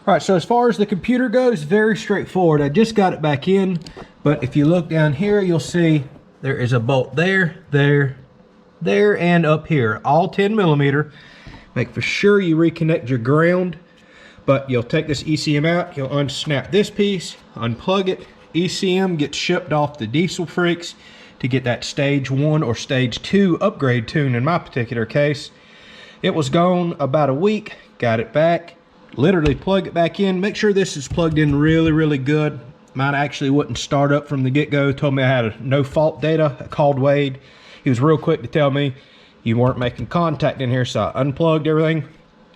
All right, so as far as the computer goes, very straightforward. I just got it back in, but if you look down here, you'll see there is a bolt there, there, and up here, all 10 millimeter. Make for sure you reconnect your ground, but you'll take this ECM out, you'll unsnap this piece, unplug it. ECM gets shipped off the Diesel Freaks to get that stage 1 or stage 2 upgrade tune in my particular case. It was gone about a week, got it back. Literally plug it back in. Make sure this is plugged in really good. Mine actually wouldn't start up from the get-go. Told me I had a no fault data. I called Wade. He was real quick to tell me you weren't making contact in here, so I unplugged everything,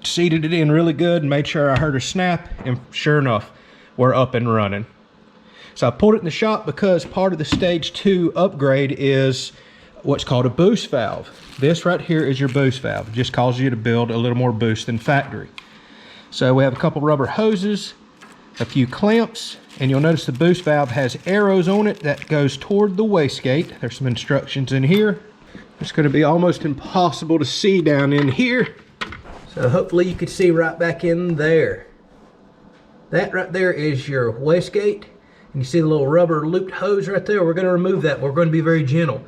seated it in really good, and made sure I heard a snap, and sure enough, we're up and running. So I pulled it in the shop because part of the stage 2 upgrade is what's called a boost valve. This right here is your boost valve. It just causes you to build a little more boost than factory. So we have a couple rubber hoses, a few clamps, and you'll notice the boost valve has arrows on it that goes toward the wastegate. There's some instructions in here. It's going to be almost impossible to see down in here. So hopefully you can see right back in there. That right there is your wastegate. And you see the little rubber looped hose right there. We're going to remove that. We're going to be very gentle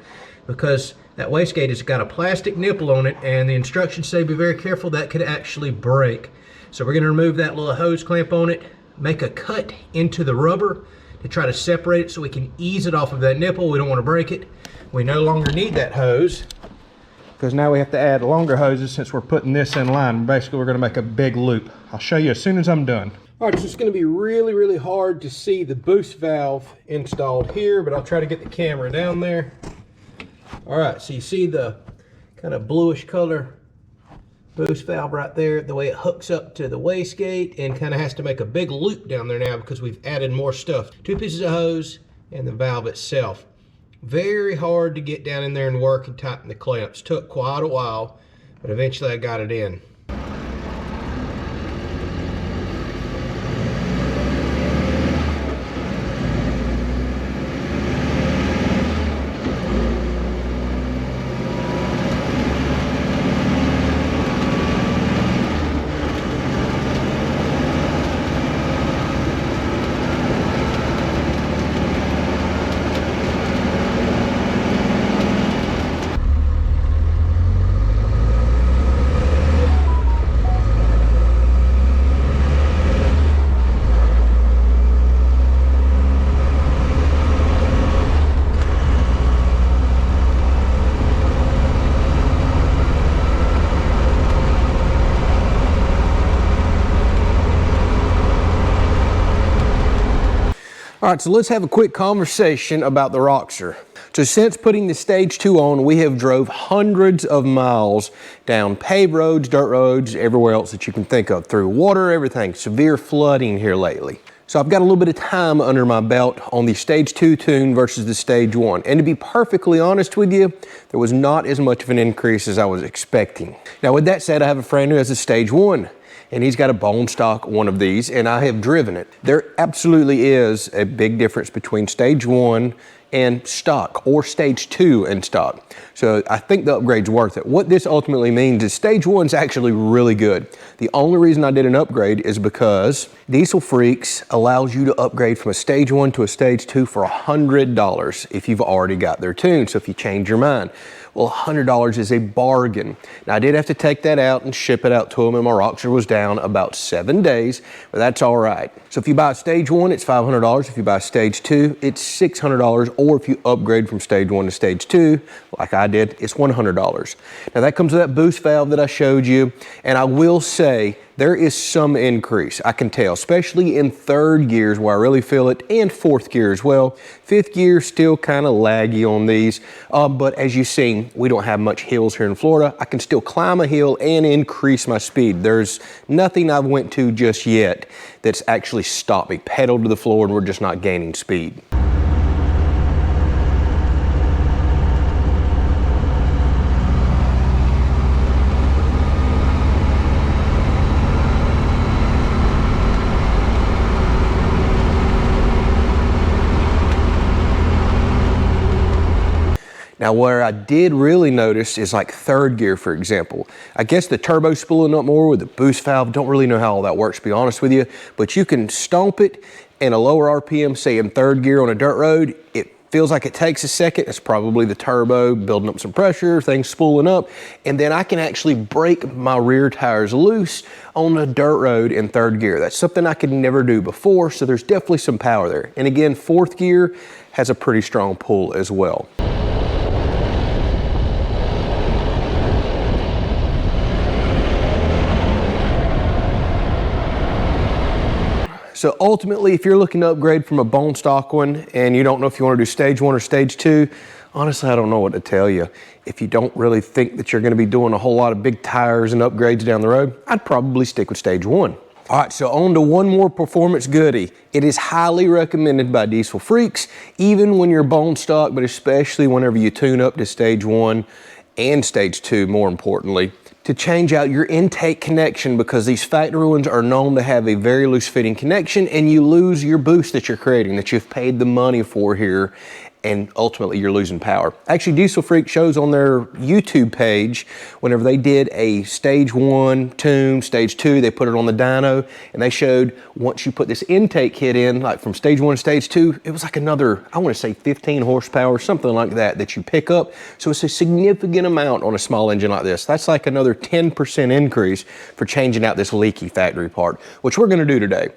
because that wastegate has got a plastic nipple on it, and the instructions say be very careful, that could actually break. So we're going to remove that little hose clamp on it, make a cut into the rubber to try to separate it so we can ease it off of that nipple. We don't want to break it. We no longer need that hose because now we have to add longer hoses since we're putting this in line. Basically, we're going to make a big loop. I'll show you as soon as I'm done. All right, so it's going to be really hard to see the boost valve installed here, but I'll try to get the camera down there. All right, so you see the kind of bluish color boost valve right there, the way it hooks up to the wastegate, and kind of has to make a big loop down there now because we've added more stuff. 2 pieces of hose and the valve itself. Very hard to get down in there and work and tighten the clamps. Took quite a while, but eventually I got it in. All right, so let's have a quick conversation about the Roxor. So since putting the stage 2 on, we have drove hundreds of miles down paved roads, dirt roads, everywhere else that you can think of, through water, everything. Severe flooding here lately. So I've got a little bit of time under my belt on the stage 2 tune versus the stage 1. And to be perfectly honest with you, there was not as much of an increase as I was expecting. Now with that said, I have a friend who has a stage 1. And he's got a bone stock one of these, and I have driven it. There absolutely is a big difference between stage 1 and stock, or stage 2 and stock. So I think the upgrade's worth it. What this ultimately means is stage 1's actually really good. The only reason I did an upgrade is because Diesel Freaks allows you to upgrade from a stage 1 to a stage 2 for $100 if you've already got their tune. So if you change your mind. Well, $100 is a bargain. Now, I did have to take that out and ship it out to them, and my Roxor was down about 7 days, but that's all right. So if you buy stage 1, it's $500. If you buy stage 2, it's $600, or if you upgrade from stage 1 to stage 2, like I did, it's $100. Now, that comes with that boost valve that I showed you, and I will say, there is some increase, I can tell, especially in 3rd gears where I really feel it, and 4th gear as well. 5th gear, still kind of laggy on these, but as you've seen, we don't have much hills here in Florida. I can still climb a hill and increase my speed. There's nothing I've went to just yet that's actually stopped me. Pedal to the floor and we're just not gaining speed. Now, where I did really notice is like third gear, for example. I guess the turbo's spooling up more with the boost valve. Don't really know how all that works, to be honest with you, but you can stomp it in a lower RPM, say in third gear on a dirt road. It feels like it takes a second. It's probably the turbo building up some pressure, things spooling up, and then I can actually break my rear tires loose on a dirt road in third gear. That's something I could never do before, so there's definitely some power there. And again, fourth gear has a pretty strong pull as well. So ultimately, if you're looking to upgrade from a bone stock one and you don't know if you want to do stage 1 or stage 2, honestly, I don't know what to tell you. If you don't really think that you're going to be doing a whole lot of big tires and upgrades down the road, I'd probably stick with stage 1. All right, so on to one more performance goodie. It is highly recommended by diesel freaks, even when you're bone stock, but especially whenever you tune up to stage 1 and stage 2, more importantly, to change out your intake connection, because these factory ones are known to have a very loose fitting connection and you lose your boost that you're creating, that you've paid the money for here, and ultimately you're losing power. Actually, Diesel Freak shows on their YouTube page, whenever they did a stage 1 tune, stage 2, they put it on the dyno, and they showed once you put this intake kit in, like from stage 1 to stage 2, it was like another, I want to say 15 horsepower, something like that, that you pick up. So it's a significant amount on a small engine like this. That's like another 10% increase for changing out this leaky factory part, which we're going to do today.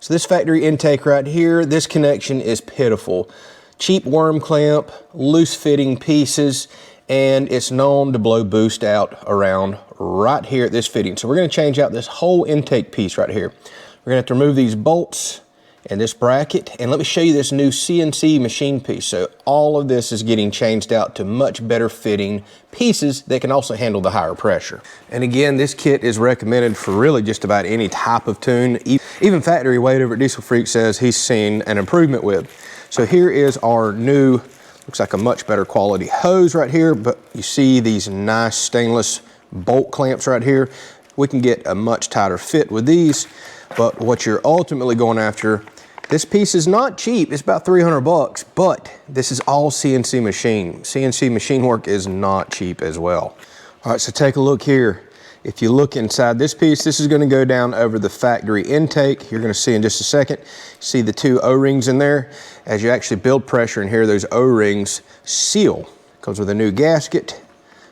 So this factory intake right here, this connection is pitiful. Cheap worm clamp, loose fitting pieces, and it's known to blow boost out around right here at this fitting. So we're going to change out this whole intake piece right here. We're going to have to remove these bolts and this bracket, and let me show you this new CNC machine piece. So all of this is getting changed out to much better fitting pieces that can also handle the higher pressure. And again, this kit is recommended for really just about any type of tune. Even Factory Wade over at Diesel Freak says he's seen an improvement with. So here is our new, looks like a much better quality hose right here, but you see these nice stainless bolt clamps right here. We can get a much tighter fit with these, but what you're ultimately going after, this piece is not cheap. It's about 300 bucks, but this is all CNC machine. CNC machine work is not cheap as well. All right, so take a look here. If you look inside this piece, this is going to go down over the factory intake. You're going to see in just a second, see the 2 O-rings in there. As you actually build pressure in here, those O-rings seal. Comes with a new gasket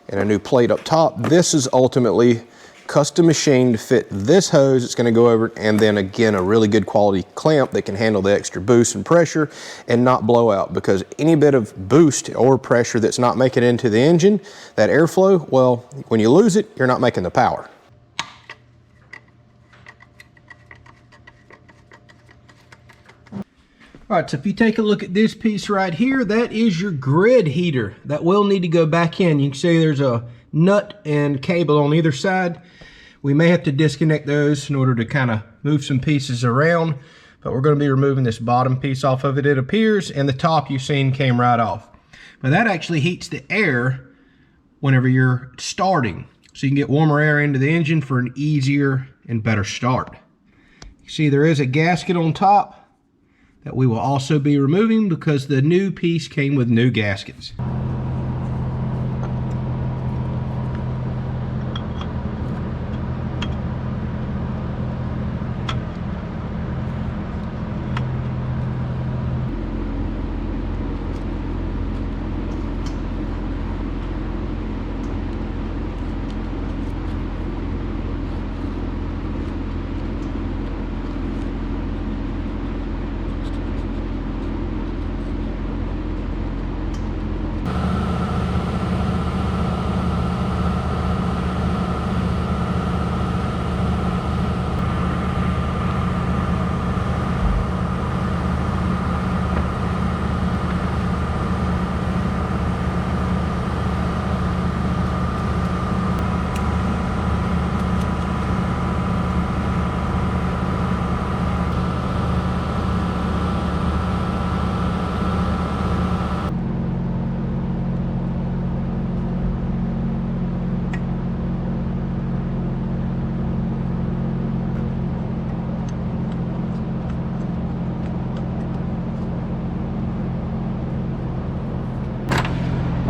and a new plate up top. This is ultimately custom machined to fit this hose. It's going to go over, and then again, a really good quality clamp that can handle the extra boost and pressure and not blow out, because any bit of boost or pressure that's not making it into the engine, that airflow, well, when you lose it, you're not making the power. All right, so if you take a look at this piece right here, that is your grid heater. That will need to go back in. You can see there's a nut and cable on either side. We may have to disconnect those in order to kind of move some pieces around, but we're going to be removing this bottom piece off of it, it appears, and the top you've seen came right off. But that actually heats the air whenever you're starting, so you can get warmer air into the engine for an easier and better start. You see there is a gasket on top that we will also be removing because the new piece came with new gaskets.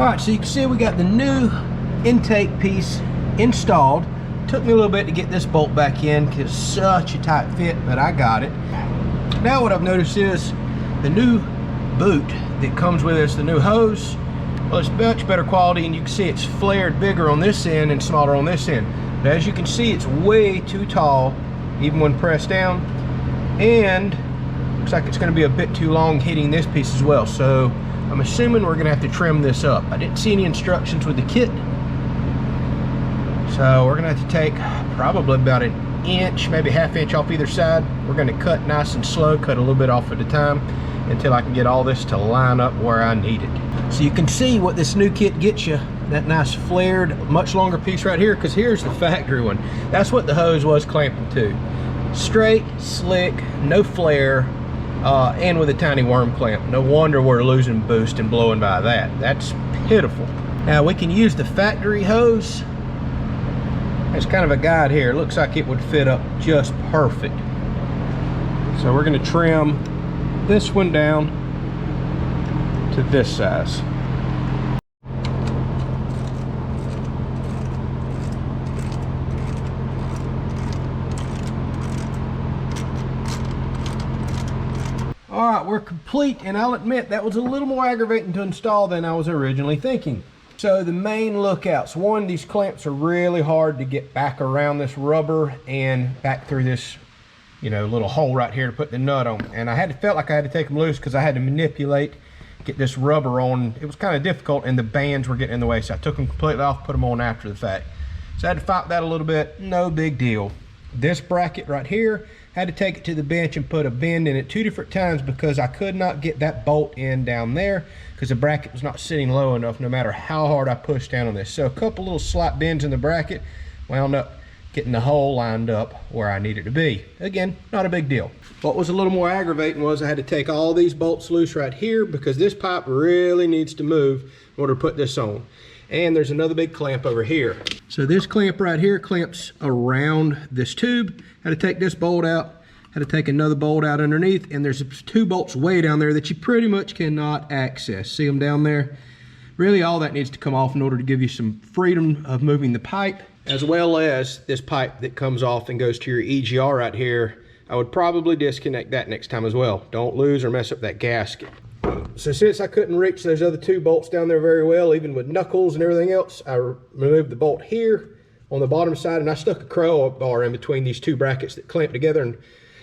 All right, so you can see we got the new intake piece installed. Took me a little bit to get this bolt back in because it's such a tight fit, but I got it. Now what I've noticed is the new boot that comes with this, the new hose, well, it's much better quality, and you can see it's flared bigger on this end and smaller on this end. But as you can see, it's way too tall, even when pressed down, and looks like it's going to be a bit too long hitting this piece as well. So I'm assuming we're going to have to trim this up. I didn't see any instructions with the kit, so we're going to have to take probably about an inch, maybe ½ inch off either side. We're going to cut nice and slow, cut a little bit off at a time until I can get all this to line up where I need it. So you can see what this new kit gets you, that nice flared, much longer piece right here, because here's the factory one. That's what the hose was clamping to. Straight, slick, no flare, and with a tiny worm clamp. No wonder we're losing boost and blowing by that. That's pitiful. Now we can use the factory hose. There's kind of a guide here. It looks like it would fit up just perfect. So we're going to trim this one down to this size. All right, we're complete, and I'll admit that was a little more aggravating to install than I was originally thinking. So the main lookouts, one, these clamps are really hard to get back around this rubber and back through this, you know, little hole right here to put the nut on. And I felt like I had to take them loose because I had to manipulate, get this rubber on. It was kind of difficult, and the bands were getting in the way, so I took them completely off, put them on after the fact. So I had to fight that a little bit. No big deal. This bracket right here, had to take it to the bench and put a bend in it 2 different times because I could not get that bolt in down there because the bracket was not sitting low enough no matter how hard I pushed down on this. So a couple little slight bends in the bracket, wound up getting the hole lined up where I needed to be. Again, not a big deal. What was a little more aggravating was I had to take all these bolts loose right here because this pipe really needs to move in order to put this on. And there's another big clamp over here. So this clamp right here clamps around this tube. Had to take this bolt out, had to take another bolt out underneath, and there's 2 bolts way down there that you pretty much cannot access. See them down there? Really all that needs to come off in order to give you some freedom of moving the pipe, as well as this pipe that comes off and goes to your EGR right here. I would probably disconnect that next time as well. Don't lose or mess up that gasket. So since I couldn't reach those other 2 bolts down there very well, even with knuckles and everything else, I removed the bolt here on the bottom side, and I stuck a crowbar in between these 2 brackets that clamp together and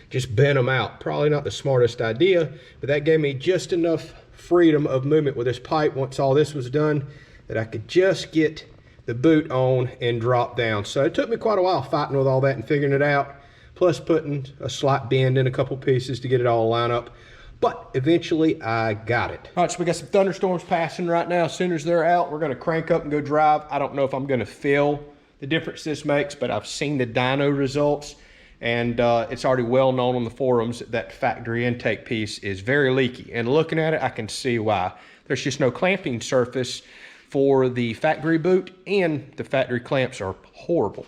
just bent them out. Probably not the smartest idea, but that gave me just enough freedom of movement with this pipe once all this was done that I could just get the boot on and drop down. So it took me quite a while fighting with all that and figuring it out, plus putting a slight bend in a couple pieces to get it all lined up. But eventually I got it. All right, so we got some thunderstorms passing right now. As soon as they're out, we're gonna crank up and go drive. I don't know if I'm gonna feel the difference this makes, but I've seen the dyno results, and it's already well known on the forums that factory intake piece is very leaky. And looking at it, I can see why. There's just no clamping surface for the factory boot, and the factory clamps are horrible.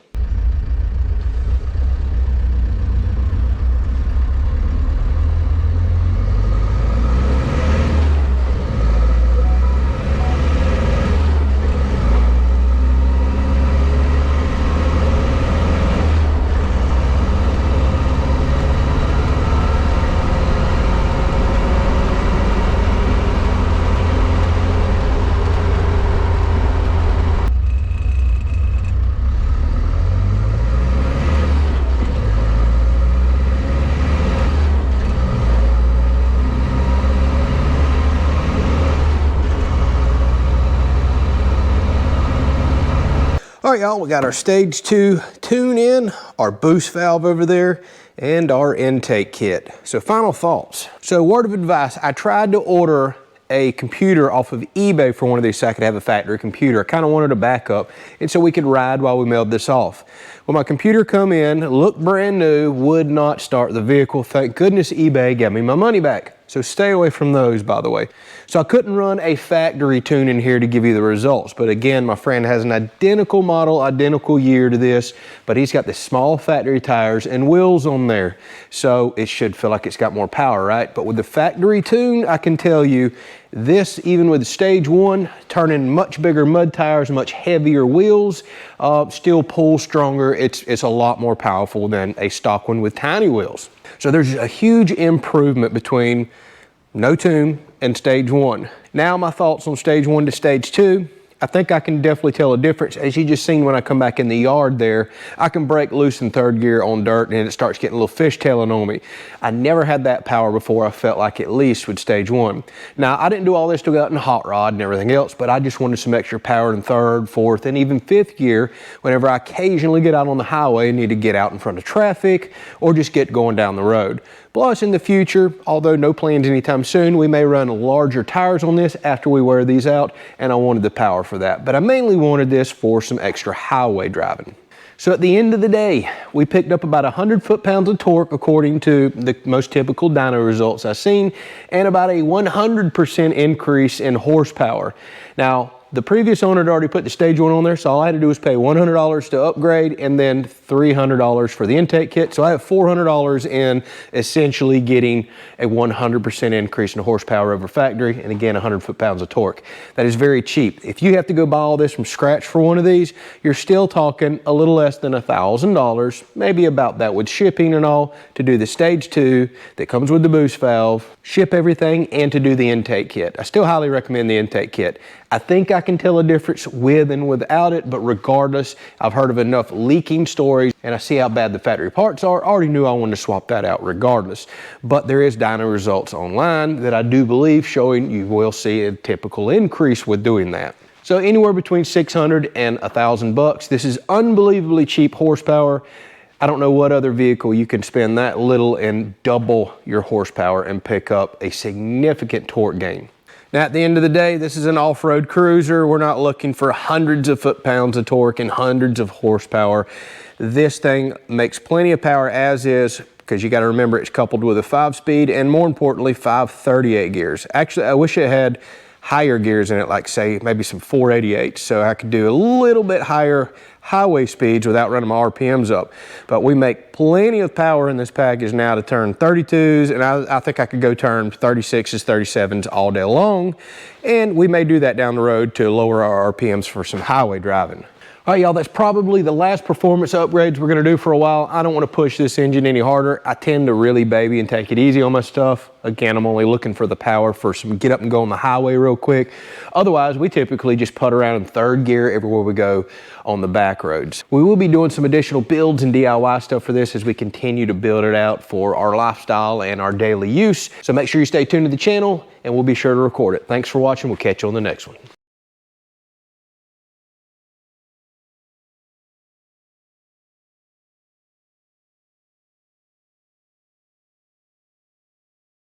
All right, y'all, we got our stage 2 tune in, our boost valve over there, and our intake kit. So final thoughts. So word of advice, I tried to order a computer off of eBay for one of these so I could have a factory computer. I kind of wanted a backup, and so we could ride while we mailed this off. Well, my computer come in, looked brand new, would not start the vehicle. Thank goodness eBay gave me my money back. So stay away from those, by the way. So I couldn't run a factory tune in here to give you the results. But again, my friend has an identical model, identical year to this, but he's got the small factory tires and wheels on there. So it should feel like it's got more power, right? But with the factory tune, I can tell you, This, even with stage 1, turning much bigger mud tires, much heavier wheels, still pulls stronger. It's a lot more powerful than a stock one with tiny wheels. So there's a huge improvement between no tune and stage 1. Now my thoughts on stage 1 to stage 2. I think I can definitely tell a difference. As you just seen when I come back in the yard there, I can break loose in third gear on dirt and it starts getting a little fishtailing on me. I never had that power before, I felt like, at least with stage 1. Now, I didn't do all this to go out in hot rod and everything else, but I just wanted some extra power in third, fourth, and even fifth gear whenever I occasionally get out on the highway and need to get out in front of traffic or just get going down the road. Plus, in the future, although no plans anytime soon, we may run larger tires on this after we wear these out, and I wanted the power for that. But I mainly wanted this for some extra highway driving. So at the end of the day, we picked up about 100 foot-pounds of torque according to the most typical dyno results I've seen, and about a 100% increase in horsepower. Now, the previous owner had already put the stage 1 on there, so all I had to do was pay $100 to upgrade and then $300 for the intake kit. So I have $400 in essentially getting a 100% increase in horsepower over factory, and again, 100 foot-pounds of torque. That is very cheap. If you have to go buy all this from scratch for one of these, you're still talking a little less than $1,000, maybe about that with shipping and all, to do the stage 2 that comes with the boost valve, ship everything, and to do the intake kit. I still highly recommend the intake kit. I think I can tell a difference with and without it, but regardless, I've heard of enough leaking stories and I see how bad the factory parts are. I already knew I wanted to swap that out regardless. But there is dyno results online that I do believe showing you will see a typical increase with doing that. So anywhere between $600 and $1,000. This is unbelievably cheap horsepower. I don't know what other vehicle you can spend that little and double your horsepower and pick up a significant torque gain. Now, at the end of the day, this is an off-road cruiser. We're not looking for hundreds of foot-pounds of torque and hundreds of horsepower. This thing makes plenty of power as is, because you got to remember it's coupled with a 5-speed and, more importantly, 538 gears. Actually, I wish it had higher gears in it, like say maybe some 488s, so I could do a little bit higher highway speeds without running my RPMs up. But we make plenty of power in this package now to turn 32s, and I think I could go turn 36s, 37s all day long. And we may do that down the road to lower our RPMs for some highway driving. All right, y'all, that's probably the last performance upgrades we're gonna do for a while. I don't wanna push this engine any harder. I tend to really baby and take it easy on my stuff. Again, I'm only looking for the power for some get up and go on the highway real quick. Otherwise, we typically just put around in third gear everywhere we go on the back roads. We will be doing some additional builds and DIY stuff for this as we continue to build it out for our lifestyle and our daily use. So make sure you stay tuned to the channel and we'll be sure to record it. Thanks for watching. We'll catch you on the next one.